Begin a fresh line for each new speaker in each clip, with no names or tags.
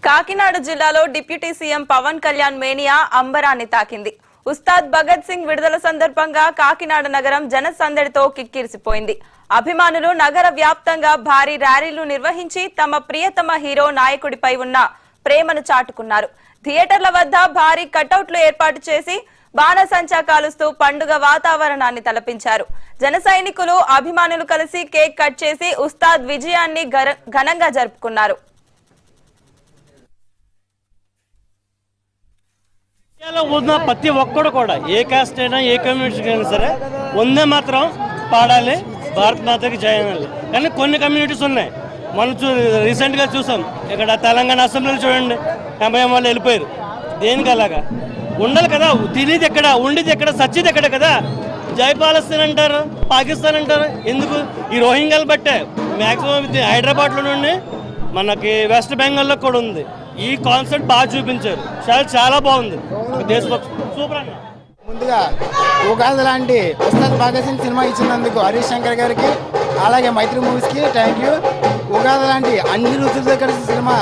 కాకినాడ జిల్లాలో deputy CM Pawan Kalyan mania అంబరాన్ని తాకింది. ఉస్తాద్ భగత్ సింగ్ విడుదల సందర్భంగా కాకినాడ నగరం జనసందడితో కిక్కిరిసిపోయింది. అభిమానులు నగర వ్యాప్తంగా భారీ ర్యాలీలు నిర్వహించి తమ ప్రియతమ హీరో నాయకుడిపై ఉన్న ప్రేమను చాటుకున్నారు. థియేటర్ల వద్ద భారీ కటౌట్లు ఏర్పాటు చేసి బాణసంచా కాలుస్తూ పండుగ వాతావరణాన్ని తలపించారు. జన సైనికులు అభిమానులు కలిసి కేక్ కట్ చేసి ఉస్తాద్ విజయాన్ని ఘనంగా జరుపుకున్నారు.
ప్రతి ఒక్కడు కూడా ఏ కాస్ట్ అయినా ఏ కమ్యూనిటీ అయినా సరే వందే మాత్రం పాడాలి, భారత్ మాతకి జయ అనాలి. కానీ కొన్ని కమ్యూనిటీస్ ఉన్నాయి. మనం రీసెంట్గా చూసాం, ఇక్కడ తెలంగాణ అసెంబ్లీలో చూడండి, 80 వాళ్ళు వెళ్ళిపోయారు. దేనికి అలాగా ఉండాలి కదా, తినేది ఎక్కడ, ఉండేది ఎక్కడ, సచ్చేది ఎక్కడ కదా. జై పాలస్తీన్ అంటారు, పాకిస్తాన్ అంటారు. ఎందుకు? ఈ రోహింగ్యాలు బట్టే మ్యాక్సిమం హైదరాబాద్లో నుండి మనకి వెస్ట్ బెంగాల్లో కూడా ఉంది. ఈ కాన్సెప్ట్ బాగా చూపించారు, చాలా బాగుంది. దేశభక్తి సూపర్ అన్న.
ముందుగా ఉగాది లాంటి ఉస్తాద్ భగత్ సింగ్ సినిమా ఇచ్చినందుకు హరీష్ శంకర్ గారికి, అలాగే మైత్రి మూవీస్కి థ్యాంక్ యూ. ఉగాది లాంటి అన్ని రుచులతో కలిసి సినిమా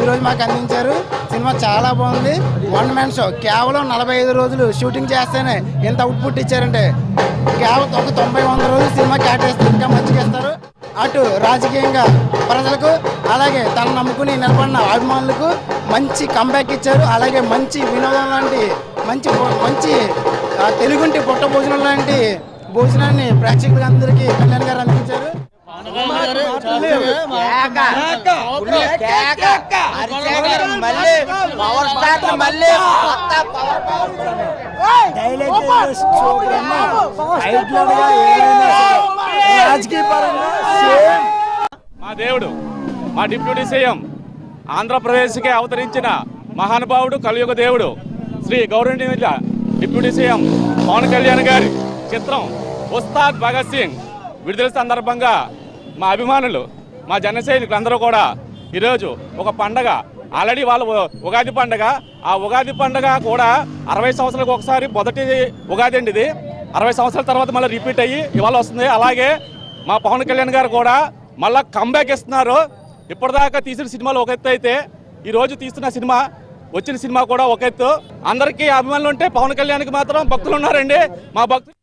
ఈరోజు మాకు అందించారు. సినిమా చాలా బాగుంది. 1 మ్యాన్ షో. కేవలం 45 రోజులు షూటింగ్ చేస్తేనే ఎంత అవుట్పుట్ ఇచ్చారంటే, కేవలం ఒక 90-100 రోజులు సినిమా కేటాయిస్తే ఇంకా మంచిగా ఇస్తారు. అటు రాజకీయంగా ప్రజలకు, అలాగే తన నమ్ముకుని నిలబడిన అభిమానులకు మంచి కంబ్యాక్ ఇచ్చారు. అలాగే మంచి వినోదం లాంటి మంచి తెలుగుంటి పుట్ట భోజనం లాంటి భోజనాన్ని ప్రేక్షకులందరికీ కళ్యాణ్ గారు అందించారు.
మా దేవుడు, మా డిప్యూటీ సీఎం, ఆంధ్రప్రదేశ్కి అవతరించిన మహానుభావుడు, కలియుగ దేవుడు, శ్రీ గౌరవనీయుల డిప్యూటీ సీఎం పవన్ కళ్యాణ్ గారి చిత్రం ఉస్తాద్ భగత్ సింగ్ విడుదల సందర్భంగా మా అభిమానులు, మా జన సైనికులు అందరూ కూడా ఈరోజు ఒక పండగ, ఆల్రెడీ వాళ్ళ ఉగాది పండగ, ఆ ఉగాది పండగ కూడా 60 సంవత్సరాలకు ఒకసారి మొదటి ఉగాది అండి ఇది. 60 సంవత్సరాల తర్వాత మళ్ళీ రిపీట్ అయ్యి ఇవాళ వస్తుంది. అలాగే మా పవన్ కళ్యాణ్ గారు కూడా మళ్ళీ కంబ్యాక్ ఇస్తున్నారు. ఇప్పటిదాకా తీసిన సినిమాలు ఒక ఎత్తు అయితే, ఈరోజు తీస్తున్న సినిమా, వచ్చిన సినిమా కూడా ఒక ఎత్తు. అందరికీ అభిమానులు ఉంటే పవన్ కళ్యాణ్కి మాత్రం భక్తులు ఉన్నారండి. మా భక్తులు